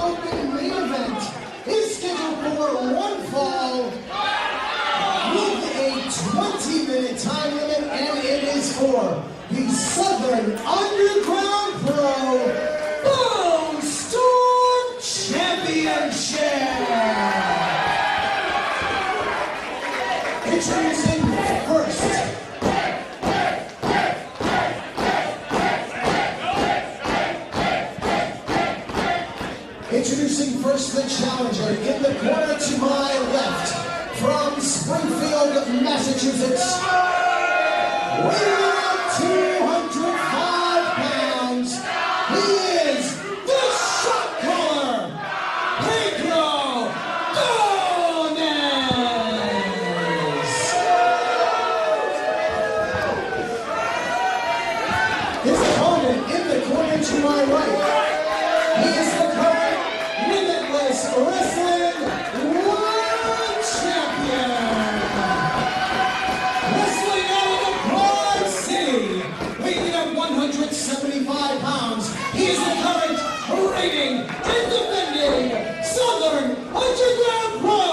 open main event is scheduled for one fall with a 20-minute time limit, and it is for the Southern Underground Pro Bone Storm Championship. Introducing first. Introducing first the challenger in the corner to my left, from Springfield, Massachusetts, weighing in at 205 pounds, he is the shot caller, Pedro Gomez. His opponent in the corner to my right, he is the current Limitless Wrestling World Champion. Wrestling out of the Quad City, weighing at 175 pounds, he is the current reigning and defending Southern Underground Pro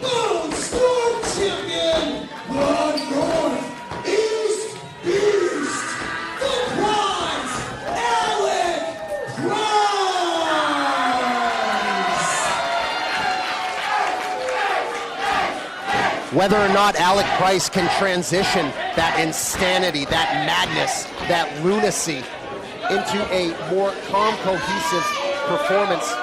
Bone Storm Champion, the Northeast Beast, the Prize, Alec. Whether or not Alec Price can transition that insanity, that madness, that lunacy into a more calm, cohesive performance,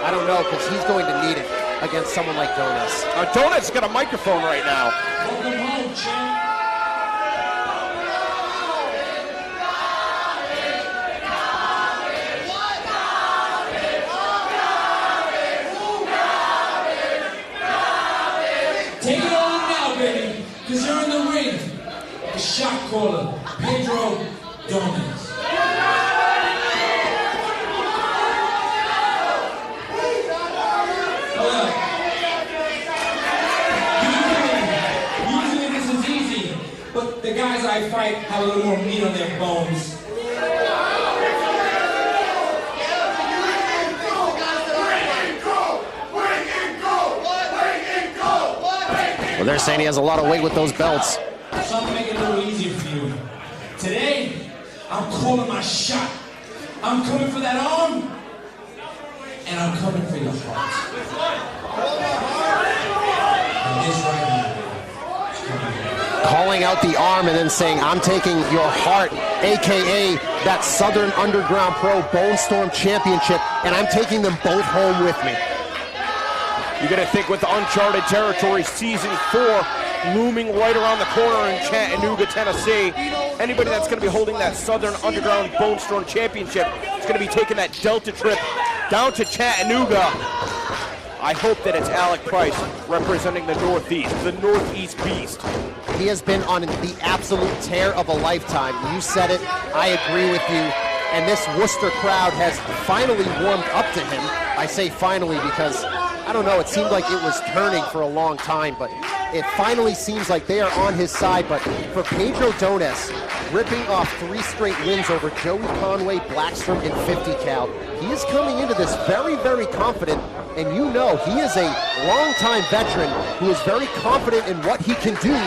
I don't know, because he's going to need it against someone like Donis. Donis got a microphone right now. Welcome home, champ. Take it on now, baby, because you're in the ring. The shot caller, Pedro Gomez. Usually this is easy, but the guys I fight have a little more meat on their bones. Well, they're saying he has a lot of weight with those belts. So I'm gonna make it a little easier for you. Today, I'm calling my shot. I'm coming for that arm, and I'm coming for your heart. And this right now, it's coming here. Calling out the arm and then saying, I'm taking your heart, AKA that Southern Underground Pro Bone Storm Championship, and I'm taking them both home with me. You're going to think with Uncharted Territory Season 4 looming right around the corner in Chattanooga, Tennessee, anybody that's going to be holding that Southern Underground Bone Storm Championship is going to be taking that Delta trip down to Chattanooga. I hope that it's Alec Price representing the Northeast, the Northeast Beast. He has been on the absolute tear of a lifetime. You said it, I agree with you. And this Worcester crowd has finally warmed up to him. I say finally because, I don't know, it seemed like it was turning for a long time, but it finally seems like they are on his side. But for Pedro Donis, ripping off 3 straight wins over Joey Conway, Blackstrom, and 50 cal, he is coming into this very, very confident. And you know, he is a longtime veteran who is very confident in what he can do.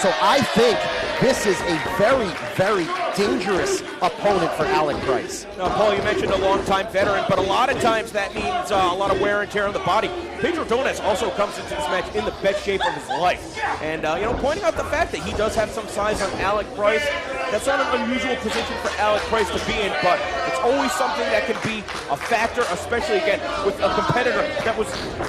So I think this is a very, very dangerous opponent for Alec Price. Now, Paul, you mentioned a longtime veteran, but a lot of times that means a lot of wear and tear on the body. Pedro Donis also comes into this match in the best shape of his life. And, you know, pointing out the fact that he does have some size on Alec Price, that's not an unusual position for Alec Price to be in, but it's always something that can be a factor, especially, again, with a competitor that was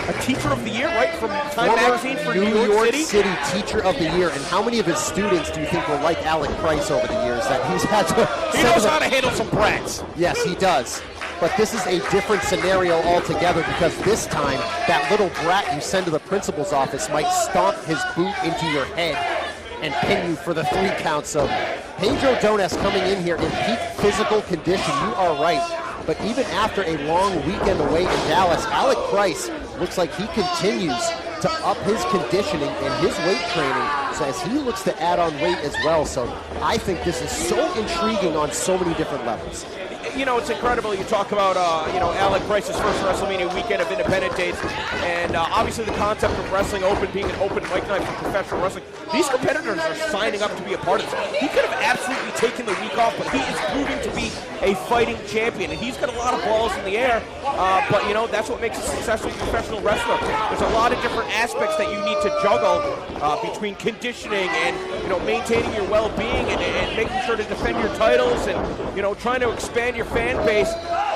a Teacher of the Year, right, from Time Magazine for New York City Teacher of the Year. And how many of his students do you think were like Alec Price over the years that he's had to... He knows how to handle some brats. Yes, he does. But this is a different scenario altogether because this time, that little brat you send to the principal's office might stomp his boot into your head and pin you for the 3 count. So Pedro Donis coming in here in peak physical condition, you are right. But even after a long weekend away in Dallas, Alec Price looks like he continues to up his conditioning and his weight training so as he looks to add on weight as well. So I think this is so intriguing on so many different levels. you know, it's incredible. You talk about, you know, Alec Price's first WrestleMania weekend of independent dates, and obviously the concept of Wrestling Open being an open mic night for professional wrestling. These competitors are signing up to be a part of this. He could have absolutely taken the week off, but he is proving to be a fighting champion, and he's got a lot of balls in the air, but, you know, that's what makes a successful professional wrestler. There's a lot of different aspects that you need to juggle between conditioning and, you know, maintaining your well-being and making sure to defend your titles and, you know, trying to expand your fan base.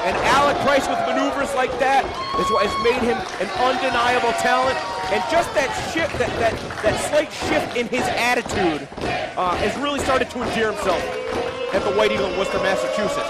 And Alec Price with maneuvers like that is what has made him an undeniable talent. And just that shift, that slight shift in his attitude has really started to endear himself at the White Eagle in Worcester, Massachusetts.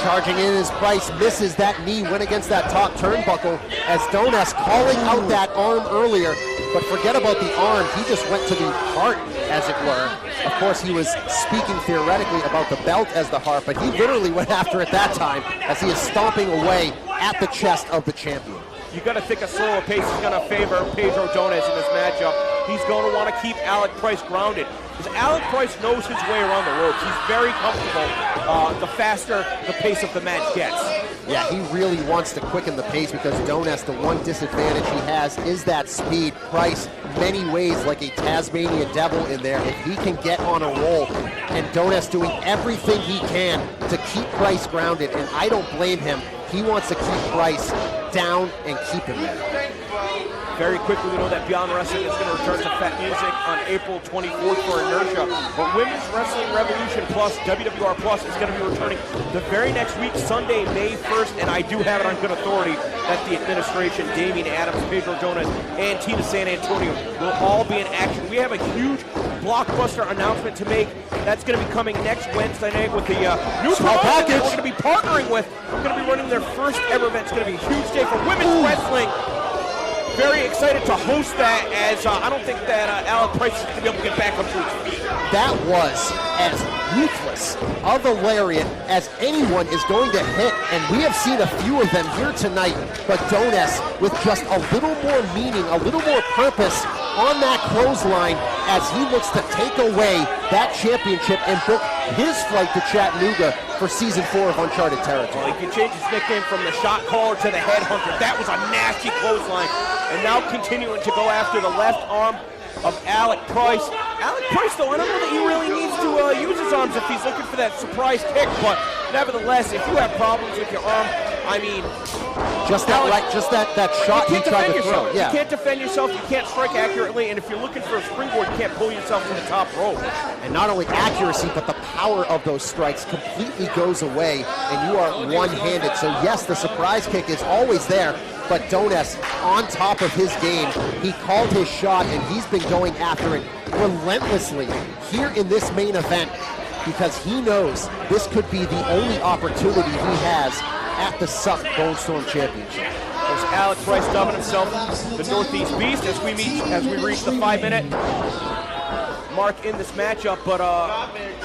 Charging in as Price misses that knee, went against that top turnbuckle as Donas calling out that arm earlier. But forget about the arm, he just went to the heart, as it were. Of course, he was speaking theoretically about the belt as the heart, but he literally went after it that time as he is stomping away at the chest of the champion. You got to think a slower pace is going to favor Pedro Donas in this matchup. He's going to want to keep Alec Price grounded, because Alec Price knows his way around the ropes. He's very comfortable the faster the pace of the match gets. Yeah, he really wants to quicken the pace because Donas, the one disadvantage he has is that speed. Price, many ways like a Tasmanian devil in there. If he can get on a roll, and Donas doing everything he can to keep Price grounded, and I don't blame him. He wants to keep Price down and keep him there. Very quickly, we know that Beyond Wrestling is going to return to Fat Music on April 24th for Inertia. But Women's Wrestling Revolution Plus, WWR Plus, is going to be returning the very next week, Sunday, May 1st. And I do have it on good authority that the administration, Damian Adams, Pedro Donas, and Tina San Antonio will all be in action. We have a huge blockbuster announcement to make. That's going to be coming next Wednesday night with the new promotion that we're going to be partnering with. We're going to be running their first ever event. It's going to be a huge day for women's wrestling. Very excited to host that, as I don't think that Alec Price is going to be able to get back up to his feet. That was as ruthless of a lariat as anyone is going to hit, and we have seen a few of them here tonight, but Donas with just a little more meaning, a little more purpose on that clothesline as he looks to take away that championship and book his flight to Chattanooga for Season 4 of Uncharted Territory. Well, he can change his nickname from the shot caller to the headhunter. That was a nasty clothesline. And now continuing to go after the left arm of Alec Price. Alec Price, though, I don't know that he really needs to use his arms if he's looking for that surprise kick, but nevertheless, if you have problems with your arm, I mean, just that shot he tried to throw. Yeah. You can't defend yourself, you can't strike accurately, and if you're looking for a springboard, you can't pull yourself from the top rope. And not only accuracy, but the power of those strikes completely goes away, and you are one-handed. So yes, the surprise kick is always there, but Donas on top of his game. He called his shot, and he's been going after it relentlessly here in this main event because he knows this could be the only opportunity he has at the SUP Bone Storm Championship. There's Alec Price dubbing himself the Northeast Beast as we reach the 5-minute mark in this matchup, but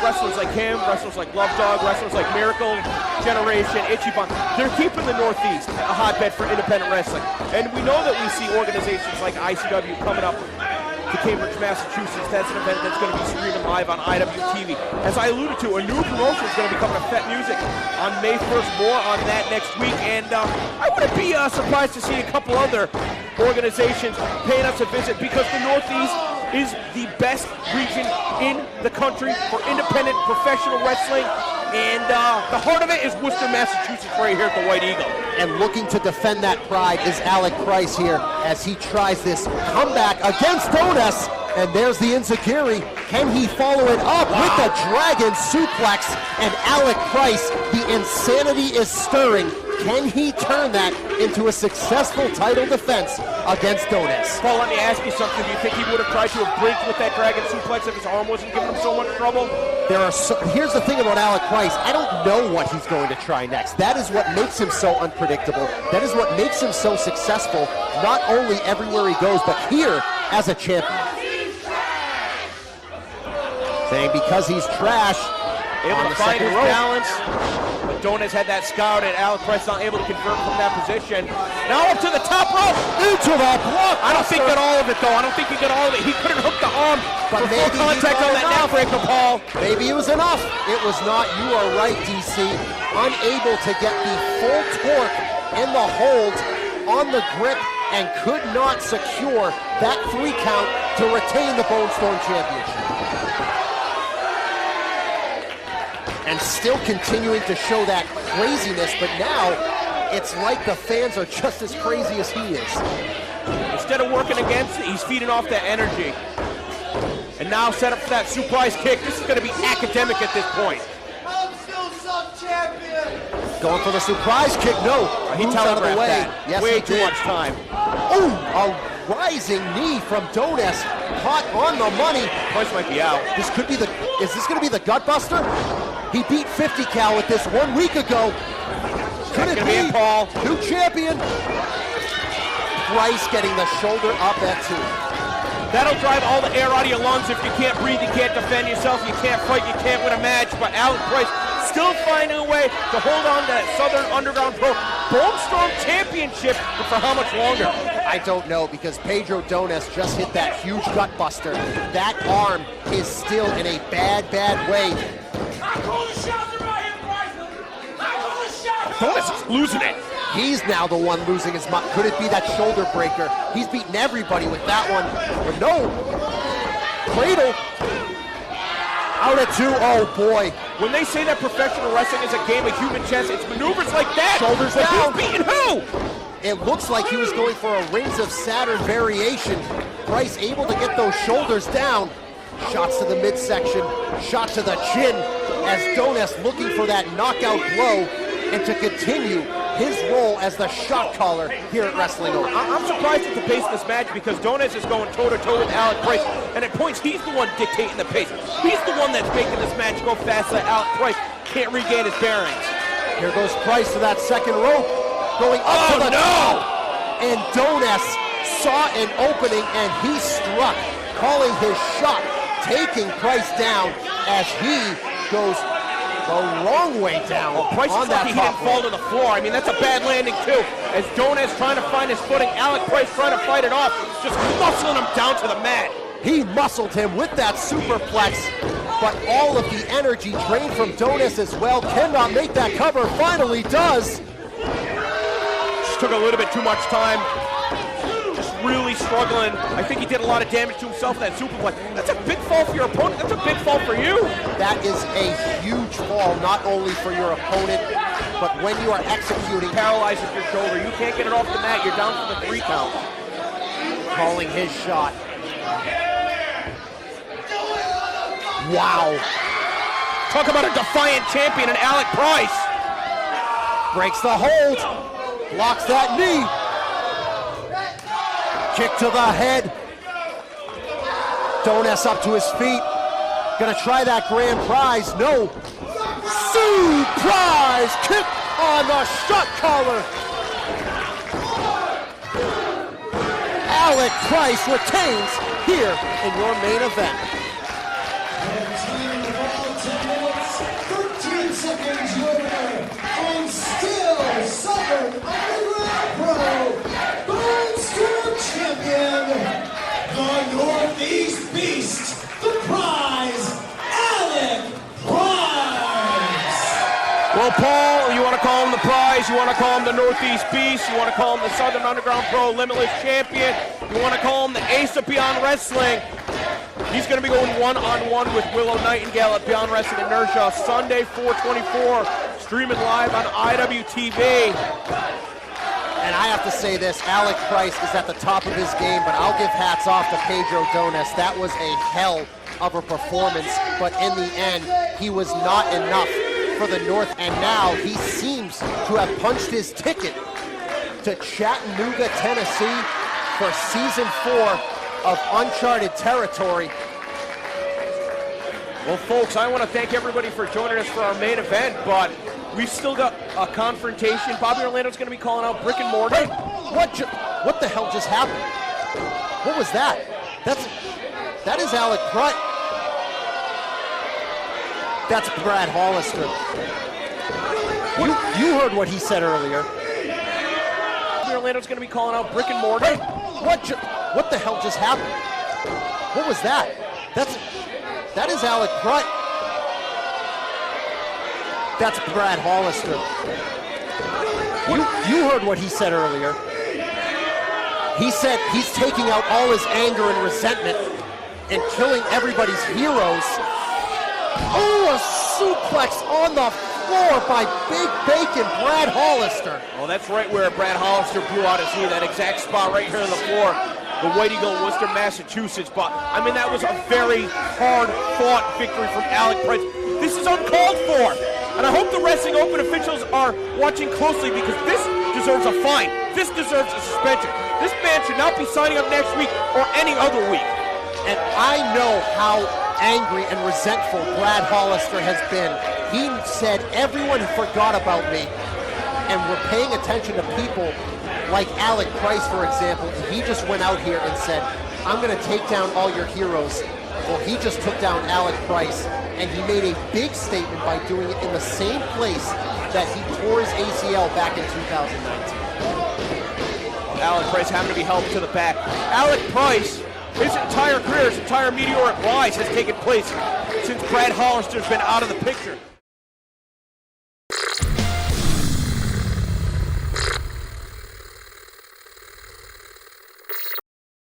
wrestlers like him, wrestlers like Love Dog, wrestlers like Miracle Generation, Ichiban, they're keeping the Northeast a hotbed for independent wrestling. And we know that we see organizations like ICW coming up to Cambridge, Massachusetts. That's an event that's going to be streaming live on IWTV. As I alluded to, a new promotion is going to be coming to Fat Music on May 1st. More on that next week. And I wouldn't be surprised to see a couple other organizations paying us a visit because the Northeast is the best region in the country for independent professional wrestling. And the heart of it is Worcester, Massachusetts, right here at the White Eagle. And looking to defend that pride is Alec Price here as he tries this comeback against Donas. And there's the enziguri. Can he follow it up with the dragon suplex? And Alec Price, the insanity is stirring. Can he turn that into a successful title defense against Donas? Paul, let me ask you something. Do you think he would have tried to have bridged with that dragon suplex if his arm wasn't giving him so much trouble? Here's the thing about Alec Price. I don't know what he's going to try next. That is what makes him so unpredictable. That is what makes him so successful, not only everywhere he goes, but here as a champion. Saying because he's trash, able On to the find second his rope. balance. But Donas had that scout, and Alec Price not able to convert from that position. Now up to the top rope. Into the block. I don't think he got all of it, though. I don't think he got all of it. He couldn't hook the arm But for maybe full he contact got on that enough. neck breaker, Paul. Maybe it was enough. It was not. You are right, DC. Unable to get the full torque in the hold on the grip and could not secure that 3 count to retain the Bone Storm Championship. And still continuing to show that craziness, but now it's like the fans are just as crazy as he is. Instead of working against it, he's feeding off that energy. And now set up for that surprise kick. This is going to be academic at this point. I'm still SUP champion. Going for the surprise kick, no. He Moves out of the telegraphed way. that. Yes, Way he too did. much time. Oh, a rising knee from Donas, caught on the money. Price might be out. This could be is this going to be the gut buster? He beat 50 cal with this 1 week ago. Could it gonna be be? it, Paul. New champion. Price getting the shoulder up at 2. That'll drive all the air out of your lungs. If you can't breathe, you can't defend yourself, you can't fight, you can't win a match. But Alec Price still finding a way to hold on to that Southern Underground Pro Bone Storm Championship, but for how much longer? I don't know, because Pedro Donas just hit that huge gut buster. That arm is still in a bad, bad way. Donas is losing it. He's now the one losing his mind. Could it be that shoulder breaker? He's beaten everybody with that one. But no. Cradle. Out at 2. Oh, boy. When they say that professional wrestling is a game of human chess, it's maneuvers like that. Shoulders But down. who's beating who? It looks like he was going for a Rings of Saturn variation. Price able to get those shoulders down. Shots to the midsection. Shot to the chin as Donas looking for that knockout blow and to continue his role as the shot caller here at Wrestling Open. I'm surprised at the pace of this match because Donas is going toe-to-toe with Alec Price, and at points he's the one dictating the pace. He's the one that's making this match go fast so that Alec Price can't regain his bearings. Here goes Price to that second rope, going up to the top. And Donas saw an opening and he struck, calling his shot, taking Price down as he goes the wrong way down. Price on is that lucky he top didn't fall rope. to the floor. I mean, that's a bad landing too. As Donas trying to find his footing, Alec Price trying to fight it off, just muscling him down to the mat. He muscled him with that superplex, but all of the energy drained from Donas as well. Cannot make that cover, finally does. Just took a little bit too much time. Just really struggling. I think he did a lot of damage to himself in that superplex. That's a big fall for your opponent. That's a big fall for you. That is a huge fall, not only for your opponent, but when you are executing. Paralyzes your shoulder. You can't get it off the mat. You're down for the 3 count. Calling his shot. Wow. Talk about a defiant champion in Alec Price. Breaks the hold. Blocks that knee. Kick to the head. Donas up to his feet. Gonna try that grand prize. No. Surprise kick on the shot collar. Alec Price retains here in your main event. And time of all 10 minutes, 13 seconds, your winner, and still Southern Underground Pro Bone Storm Champion, the Northeast Beast, the prize, Alec Price. Well, Paul, you want to call him the prize, you want to call him the Northeast Beast, you want to call him the Southern Underground Pro Limitless Champion, you want to call him the Ace of Beyond Wrestling. He's going to be going one-on-one with Willow Nightingale at Beyond Wrestling Inertia Sunday, 4/24, streaming live on IWTV. And I have to say this, Alec Price is at the top of his game, but I'll give hats off to Pedro Donas. That was a hell of a performance, but in the end, he was not enough for the North, and now he seems to have punched his ticket to Chattanooga, Tennessee for Season 4 of Uncharted Territory. Well, folks, I want to thank everybody for joining us for our main event, but we've still got a confrontation. Bobby Orlando's going to be calling out Brick and Mortar. Hey, what the hell just happened? What was that? That is Alec Price. That's Brad Hollister. You heard what he said earlier. Orlando's going to be calling out brick and mortar. Hey, what the hell just happened? What was that? That is Alec Price. That's Brad Hollister. You heard what he said earlier. He said he's taking out all his anger and resentment and killing everybody's heroes. Oh, a suplex on the floor by Big Bacon Brad Hollister. Well, that's right where Brad Hollister blew out his knee, that exact spot right here on the floor. The White Eagle, Worcester, Massachusetts. But, I mean, that was a very hard-fought victory from Alec Price. This is uncalled for. And I hope the Wrestling Open officials are watching closely because this deserves a fine. This deserves a suspension. This man should not be signing up next week or any other week. And I know how angry and resentful Brad Hollister has been. He said, everyone forgot about me and we're paying attention to people like Alec Price, for example. And he just went out here and said, I'm going to take down all your heroes. Well, he just took down Alec Price, and he made a big statement by doing it in the same place that he tore his ACL back in 2019. Alec Price having to be helped to the back. Alec Price, his entire career, his entire meteoric rise has taken place since Brad Hollister's been out of the picture.